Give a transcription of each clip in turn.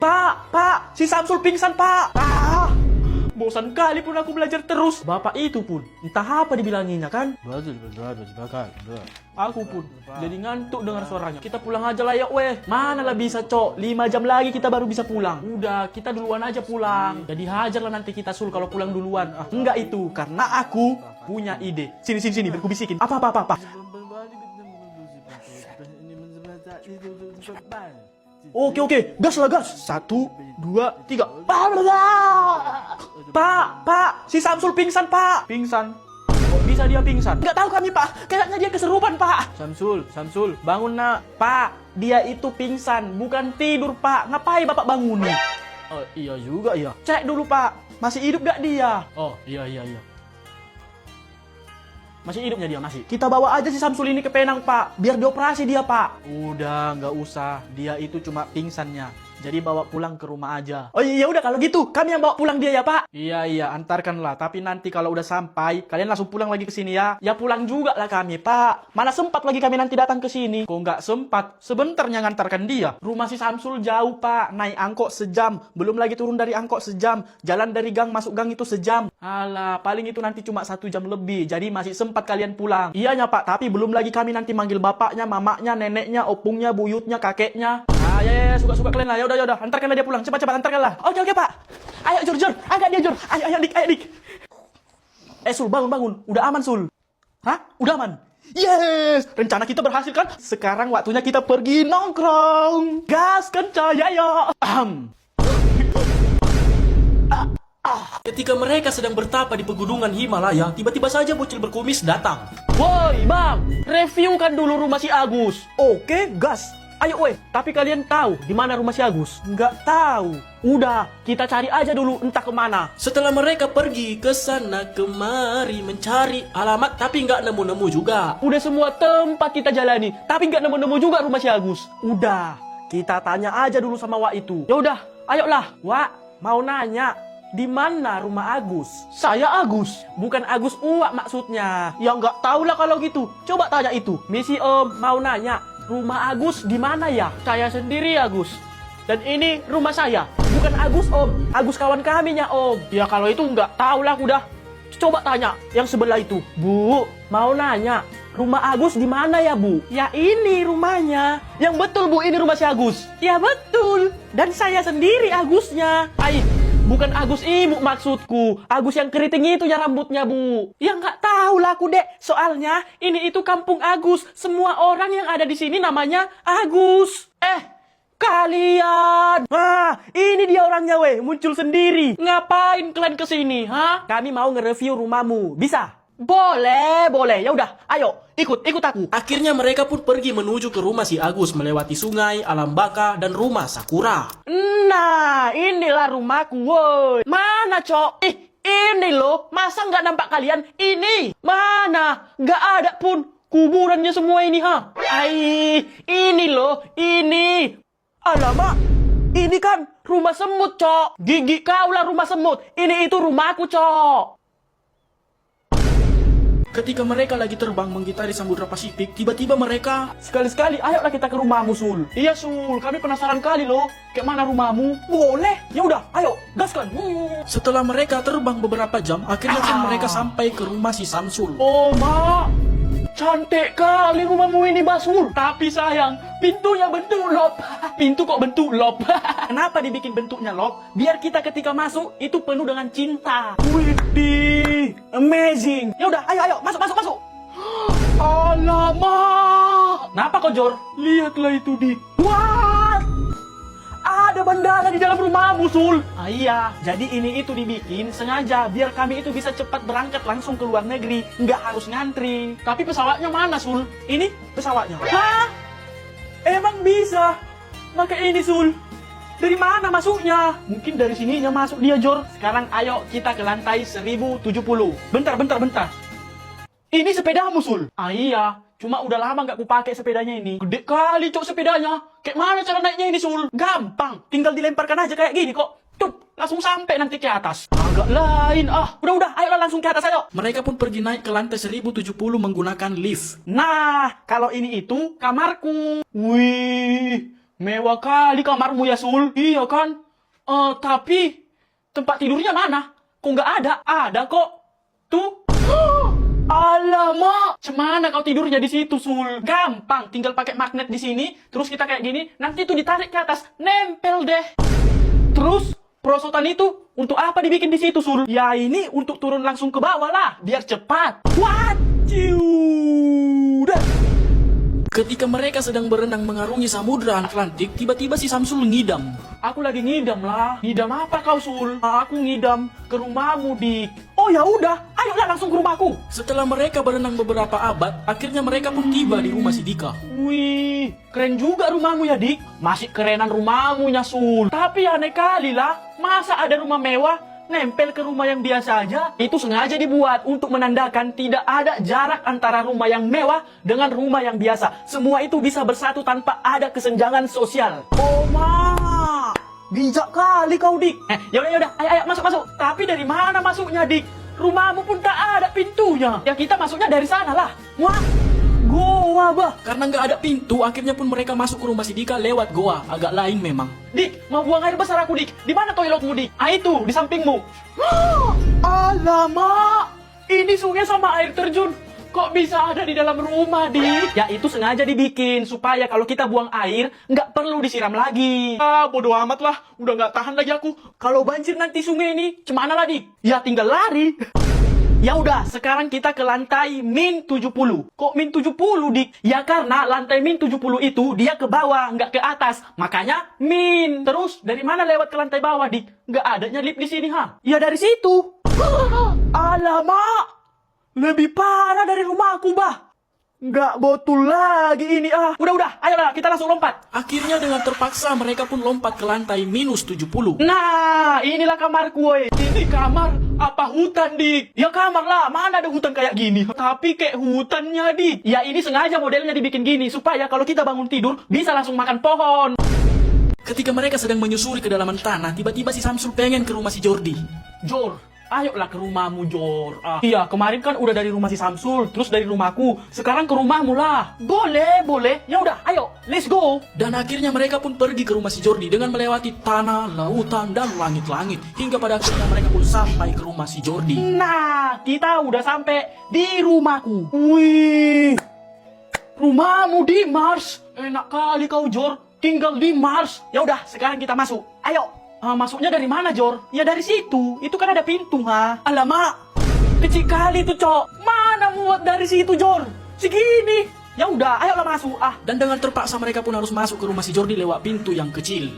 Pak, si Samsul pingsan, Pak. Bosan kali pun aku belajar terus. Bapak itu pun, entah apa dibilanginya kan? Aku pun jadi ngantuk dengar suaranya. Kita pulang aja lah ya, weh. Mana lah bisa, Cok. 5 jam lagi kita baru bisa pulang. Udah, kita duluan aja pulang. Jadi hajar lah nanti kita Sul kalau pulang duluan. Enggak itu, karena aku punya ide. Sini, biar ku bisikin. Apa. Oke, gas lah gas. 1, 2, 3. Pak, si Samsul pingsan, Pak. Pingsan? Kok bisa dia pingsan? Nggak tahu kami, Pak. Kayaknya dia keserupan, Pak. Samsul, bangun nak. Pak, dia itu pingsan, bukan tidur, Pak. Ngapain Bapak bangun nih? Oh, iya juga ya. Cek dulu, Pak. Masih hidup gak dia? Oh, iya. Masih hidupnya dia, masih. Kita bawa aja si Samsul ini ke Penang, Pak. Biar dioperasi dia, Pak. Udah, nggak usah. Dia itu cuma pingsannya. Jadi bawa pulang ke rumah aja. Oh iya udah kalau gitu, kami yang bawa pulang dia ya, Pak. Iya, antarkanlah. Tapi nanti kalau udah sampai, kalian langsung pulang lagi ke sini ya. Ya pulang juga lah kami, Pak. Mana sempat lagi kami nanti datang ke sini. Kok nggak sempat? Sebentarnya ngantarkan dia. Rumah si Samsul jauh, Pak. Naik angkot sejam. Belum lagi turun dari angkot sejam. Jalan dari gang masuk gang itu sejam. Alah, paling itu nanti cuma 1 jam lebih. Jadi masih sempat kalian pulang. Iyanya, Pak. Tapi belum lagi kami nanti manggil bapaknya, mamaknya, neneknya, opungnya, buyutnya, kakeknya. Ya, suka-suka kalian lah. Ya udah, antarkanlah dia pulang. Cepat, antarkanlah. Oke, Pak. Ayo, Jor. Angkat dia, Jor. Ayo, Dik. Sul, bangun. Udah aman, Sul. Hah? Udah aman? Yes! Rencana kita berhasil kan? Sekarang waktunya kita pergi nongkrong. Gas kencang, ya. Ketika mereka sedang bertapa di pegunungan Himalaya, tiba-tiba saja bocil berkumis datang. Woi, Bang, reviewkan dulu rumah si Agus. Oke, gas. Ayo, weh. Tapi kalian tahu di mana rumah si Agus? Nggak tahu. Udah, kita cari aja dulu entah kemana. Setelah mereka pergi ke sana kemari mencari alamat, tapi nggak nemu-nemu juga. Udah semua tempat kita jalani, tapi nggak nemu-nemu juga rumah si Agus. Udah, kita tanya aja dulu sama Wak itu. Ya udah, ayolah. Wak, mau nanya. Di mana rumah Agus? Saya Agus, bukan Agus Uwak maksudnya. Ya nggak tahu lah kalau gitu. Coba tanya itu. Misi Om, mau nanya. Rumah Agus di mana ya? Saya sendiri Agus. Dan ini rumah saya. Bukan Agus Om. Agus kawan kaminya Om. Ya kalau itu nggak tahu lah udah. Coba tanya yang sebelah itu. Bu, mau nanya. Rumah Agus di mana ya, Bu? Ya ini rumahnya. Yang betul, Bu, ini rumah si Agus. Ya betul. Dan saya sendiri Agusnya. Bukan Agus Ibu maksudku. Agus yang keriting itu ya rambutnya, Bu. Ya nggak tahu lah aku, Dek. Soalnya ini itu kampung Agus. Semua orang yang ada di sini namanya Agus. Kalian. Ini dia orangnya, weh. Muncul sendiri. Ngapain kalian kesini, ha? Kami mau nge-review rumahmu. Bisa? Boleh. Ya udah, ayo. Ikut aku. Akhirnya mereka pun pergi menuju ke rumah si Agus melewati sungai, alam baka, dan rumah Sakura. Nah, inilah rumahku, woi. Mana, Cok? Ini loh. Masa nggak nampak kalian? Ini. Mana? Nggak ada pun. Kuburannya semua ini, ha? Ini loh. Ini. Alamak. Ini kan rumah semut, Cok. Gigi kau lah rumah semut. Ini itu rumahku, Cok. Ketika mereka lagi terbang menggitari Samudra Pasifik, tiba-tiba mereka... Sekali-sekali, ayolah kita ke rumahmu, Sul. Iya, Sul. Kami penasaran kali loh. Kayak mana rumahmu? Boleh. Ya udah, ayo. Gaskan. Setelah mereka terbang beberapa jam, akhirnya pun mereka sampai ke rumah si Samsul. Oh, Mak. Cantik kali rumahmu ini, Basul. Tapi sayang, pintunya bentuk lop. Pintu kok bentuk lop? Kenapa dibikin bentuknya lop? Biar kita ketika masuk, itu penuh dengan cinta. Widih, amazing. Ya udah, ayo, masuk. Alamak. Kenapa kok, Jor? Lihatlah itu, Dik. What? Ada bandara di dalam rumahmu, Sul. Iya, jadi ini itu dibikin sengaja biar kami itu bisa cepat berangkat langsung ke luar negeri, nggak harus ngantri. Tapi pesawatnya mana, Sul? Ini pesawatnya. Hah? Emang bisa? Pakai ini, Sul. Dari mana masuknya? Mungkin dari sininya masuk dia, Jor. Sekarang ayo kita ke lantai 1070. Bentar. Ini sepedamu, Sul. Iya. Cuma udah lama nggak kupakai sepedanya ini. Gede kali, Cok, sepedanya. Kayak mana cara naiknya ini, Sul? Gampang. Tinggal dilemparkan aja kayak gini kok. Tup, langsung sampai nanti ke atas. Agak lain, Udah, ayolah langsung ke atas, ayo. Mereka pun pergi naik ke lantai 1070 menggunakan lift. Nah, kalau ini itu kamarku. Wih, Mewah kali kamarmu ya, Sul. Iya kan? Tapi tempat tidurnya mana? Kok nggak ada? Ada kok. Tuh. Alamak, cemana kau tidurnya di situ, Sul? Gampang, tinggal pakai magnet di sini, terus kita kayak gini, nanti itu ditarik ke atas, nempel deh. Terus perosotan itu untuk apa dibikin di situ, Sul? Ya ini untuk turun langsung ke bawah lah, biar cepat. Waduh. Ketika mereka sedang berenang mengarungi samudra Atlantik, tiba-tiba si Samsul ngidam. Aku lagi ngidam lah. Ngidam apa kau, Sul? Aku ngidam ke rumahmu, Dik. Oh ya udah, ayolah langsung ke rumahku. Setelah mereka berenang beberapa abad, akhirnya mereka pun tiba di rumah si Dika. Wih, keren juga rumahmu ya, Dik. Masih kerenan rumahmu ya, Sul. Tapi aneh kali lah, masa ada rumah mewah nempel ke rumah yang biasa aja? Itu sengaja dibuat untuk menandakan tidak ada jarak antara rumah yang mewah dengan rumah yang biasa. Semua itu bisa bersatu tanpa ada kesenjangan sosial. Oh, ma, bijak kali kau, Dik. Yaudah, ayo masuk. Tapi dari mana masuknya, Dik? Rumahmu pun tak ada pintunya. Ya kita masuknya dari sana lah. Wah, goa bah. Karena nggak ada pintu, akhirnya pun mereka masuk ke rumah si Dika lewat goa. Agak lain memang. Dik, mau buang air besar aku, Dik. Di mana toiletmu, Dik? Itu, di sampingmu. Alamak, ini sungai sama air terjun. Kok bisa ada di dalam rumah, Dik? Ya itu sengaja dibikin supaya kalau kita buang air nggak perlu disiram lagi. Bodoh amat lah, udah nggak tahan lagi aku. Kalau banjir nanti sungai ini, cemana lah, Dik? Ya tinggal lari. Ya udah, sekarang kita ke lantai min 70. Kok min 70, Dik? Ya karena lantai min 70 itu dia ke bawah, nggak ke atas. Makanya min. Terus dari mana lewat ke lantai bawah, Dik? Nggak adanya lift di sini, ha? Ya dari situ. Alamak, lebih parah dari rumahku, bah. Nggak betul lagi ini, ah. Udah, ayolah kita langsung lompat. Akhirnya dengan terpaksa mereka pun lompat ke lantai minus 70. Nah, inilah kamarku, woy. Ini kamar apa hutan, Dik? Ya kamar lah, mana ada hutan kayak gini. Tapi kayak hutannya, Dik. Ya ini sengaja modelnya dibikin gini, supaya kalau kita bangun tidur, bisa langsung makan pohon. Ketika mereka sedang menyusuri kedalaman tanah, tiba-tiba si Samsul pengen ke rumah si Jordi. Jor, ayolah ke rumahmu, Jor. Iya, kemarin kan udah dari rumah si Samsul, terus dari rumahku. Sekarang ke rumahmu lah. Boleh. Ya udah, ayo, let's go. Dan akhirnya mereka pun pergi ke rumah si Jordi dengan melewati tanah, lautan, dan langit-langit. Hingga pada akhirnya mereka pun sampai ke rumah si Jordi. Nah, kita udah sampai di rumahku. Wih, rumahmu di Mars. Enak kali kau, Jor. Tinggal di Mars. Ya udah, sekarang kita masuk. Ayo. Masuknya dari mana, Jor? Ya dari situ. Itu kan ada pintu, ha? Alamak, kecil kali tuh, Cok. Mana muat dari situ, Jor? Segini. Ya udah, ayolah masuk. Dan dengan terpaksa mereka pun harus masuk ke rumah si Jordi lewat pintu yang kecil.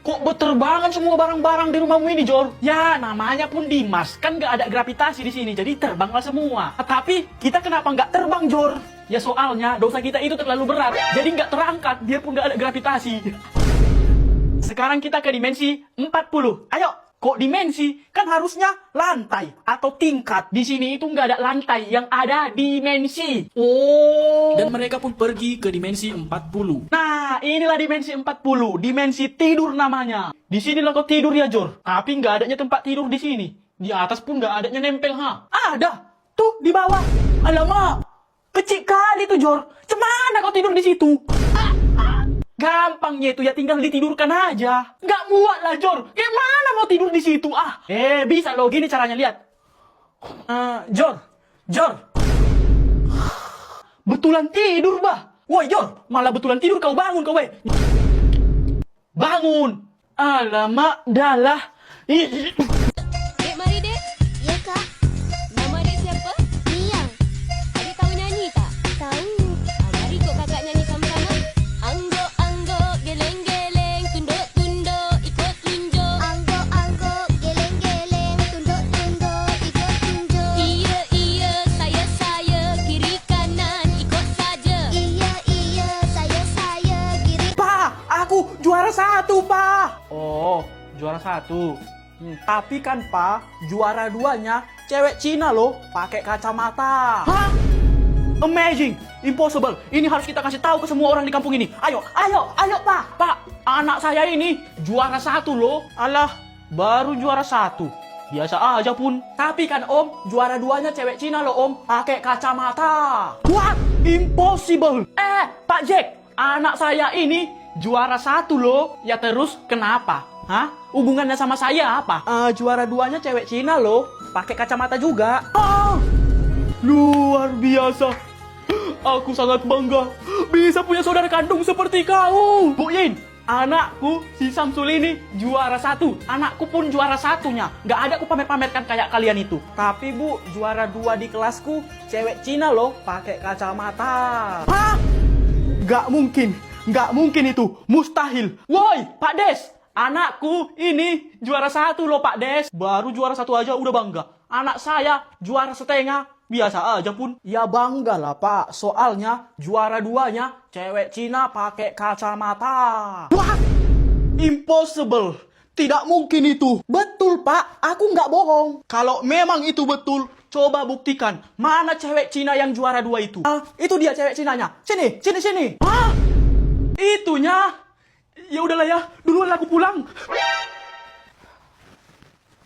Kok berterbangan semua barang-barang di rumahmu ini, Jor? Ya, namanya pun di Mars. Kan nggak ada gravitasi di sini, jadi terbanglah semua. Tapi kita kenapa nggak terbang, Jor? Ya soalnya dosa kita itu terlalu berat, jadi nggak terangkat, biarpun nggak ada gravitasi. Sekarang kita ke dimensi 40. Ayo, kok dimensi? Kan harusnya lantai atau tingkat. Di sini itu nggak ada lantai, yang ada dimensi. Oh. Dan mereka pun pergi ke dimensi 40. Nah, inilah dimensi 40. Dimensi tidur namanya. Di sinilah kau tidur ya, Jor. Tapi nggak adanya tempat tidur di sini. Di atas pun nggak adanya nempel, ha? Ada. Tuh, di bawah. Alamak, kecil kali tuh, Jor. Cemana kau tidur di situ? Gampangnya itu ya tinggal ditidurkan aja. Nggak muat lah, Jor. Gimana mau tidur di situ? Bisa loh, gini caranya, lihat. Jor. Betulan tidur, bah. Woi, Jor, malah betulan tidur kau bangun, kau, weh. Bangun. Alamak, dalah. Dek, mari, Dek. Ya, Kak. Nama Dek siapa? Liang. Adik tahu nyanyi tak? Tahu. Mari ikut kakak nyanyi sama-sama. Angguk-angguk, geleng-geleng, tunduk-tunduk, ikut tunjuk. Angguk-angguk, geleng-geleng, tunduk-tunduk, ikut tunjuk. Iya, saya, kiri kanan, ikut saja. Iya, saya, kiri. Pa, aku juara 1, Pa. Oh, juara 1. Tapi kan, Pa, juara 2-nya cewek Cina loh, pakai kacamata. Hah? Amazing, impossible. Ini harus kita kasih tahu ke semua orang di kampung ini. Ayo, Pak. Pak, anak saya ini juara 1 loh. Alah, baru juara 1. Biasa aja pun. Tapi kan, Om, juara 2-nya cewek Cina loh, Om, pakai kacamata. What? Impossible. Pak Jack, anak saya ini juara 1 loh. Ya terus kenapa? Hah? Hubungannya sama saya apa? Juara 2-nya cewek Cina loh. Pakai kacamata juga. Luar biasa. Aku sangat bangga bisa punya saudara kandung seperti kau. Bu Yin, anakku si Samsul ini juara 1. Anakku pun juara 1-nya. Nggak ada aku pamer-pamerkan kayak kalian itu. Tapi Bu, juara 2 di kelasku cewek Cina loh, pakai kacamata. Hah? Nggak mungkin itu. Mustahil. Woi, Pak Des, anakku ini juara 1 loh Pak Des. Baru juara 1 aja udah bangga. Anak saya juara setengah. Biasa aja pun. Ya bangga lah Pak. Soalnya juara 2-nya cewek Cina pakai kacamata. What? Impossible. Tidak mungkin itu. Betul Pak. Aku nggak bohong. Kalau memang itu betul, coba buktikan. Mana cewek Cina yang juara 2 itu? Itu dia cewek Cinanya. Sini. Hah? Itunya? Ya udahlah ya. Duluan aku pulang.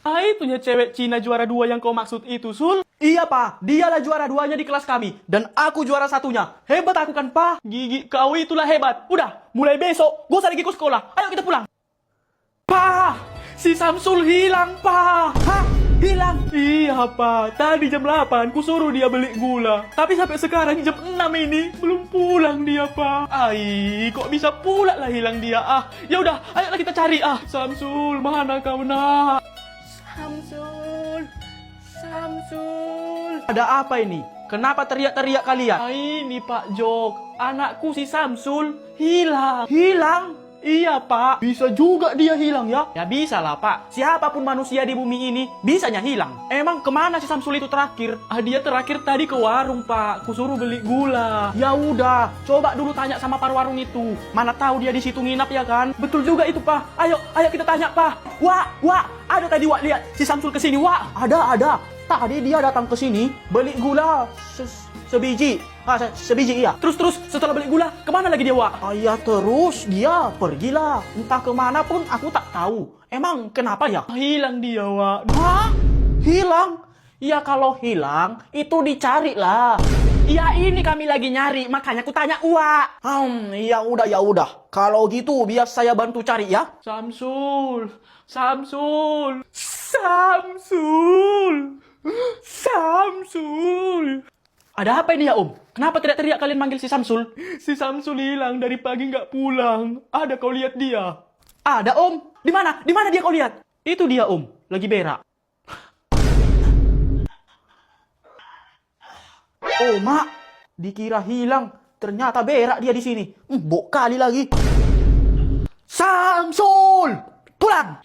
Itunya cewek Cina juara 2 yang kau maksud itu, Sul? Iya, Pak. Dialah juara 2-nya di kelas kami. Dan aku juara 1-nya. Hebat aku kan, Pak? Gigi kau itulah hebat. Udah, mulai besok, gak usah lagi ke sekolah. Ayo kita pulang. Pak, si Samsul hilang, Pak. Hah? Hilang? Iya, Pak. Tadi jam 8, ku suruh dia beli gula. Tapi sampai sekarang jam 6 ini, belum pulang dia, Pak. Kok bisa pula lah hilang dia? Ya udah, ayolah kita cari. Samsul, mana kau, nak? Samsul. Ada apa ini? Kenapa teriak-teriak kalian? Ini Pak Jok, anakku si Samsul hilang. Hilang? Iya Pak. Bisa juga dia hilang ya? Ya bisa lah Pak. Siapapun manusia di bumi ini bisanya hilang. Emang kemana si Samsul itu terakhir? Dia terakhir tadi ke warung Pak. Kusuruh beli gula. Ya udah, coba dulu tanya sama par warung itu. Mana tahu dia di situ nginap ya kan? Betul juga itu Pak. Ayo kita tanya Pak. Wak, ada tadi Wak lihat si Samsul kesini Wak. Ada. Tadi dia datang ke sini beli gula sebiji. Sebiji iya. Terus setelah beli gula kemana lagi dia Wak? Ya terus dia pergilah. Entah kemana pun aku tak tahu. Emang kenapa ya? Hilang dia Wak. Hah? Hilang? Ya kalau hilang itu dicari lah. Ya ini kami lagi nyari, makanya ku tanya Wak. Ya udah. Kalau gitu biar saya bantu cari ya. Samsul. Ada apa ini ya Om? Kenapa teriak-teriak kalian manggil si Samsul? Si Samsul hilang dari pagi nggak pulang. Ada kau lihat dia? Ada Om. Di mana dia kau lihat? Itu dia Om, lagi berak. Oh mak, dikira hilang, ternyata berak dia di sini. Bok kali lagi. Samsul, pulang.